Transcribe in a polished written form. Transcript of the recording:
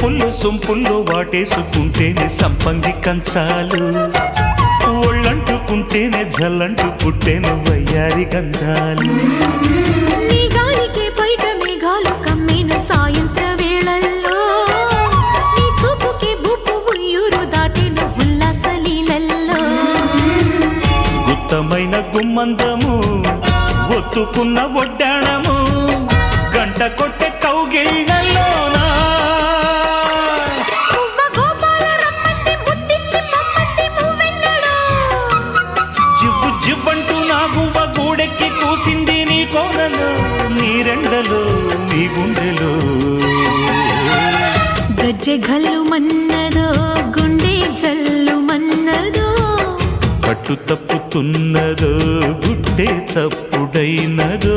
వంపుల్లో సొంపుల్లో వాటేసుకుంటేనే సంపంగి కంచాలు, ఒళ్ళంటుకుంటేనే జల్లంటు పుట్టేను వయ్యారి గంధాలు. నీ గాలికే బయట మేఘాలు కమ్మేను సాయంత్ర వేళల్లో, నీ చూపుకే బూపు ఉయ్యూరు దాటేను ఉల్లాస లీలల్లో. గుత్తమైన గుమ్మందము ఒత్తుకున్న ఒడ్డాణము గంట కొట్టే కౌగిళ్ళలోనా జివ్వు జివ్వంటూ నా గువ్వ గూడెక్కి కూసింది నీ కోనలో, నీ రెండలో నీ గుండెలో. గజ్జె గల్లు మన్నదో గుండె జల్లు మన్నదో, పట్టు తప్పుతున్నదో గుడ్డే చప్పుడైనదో.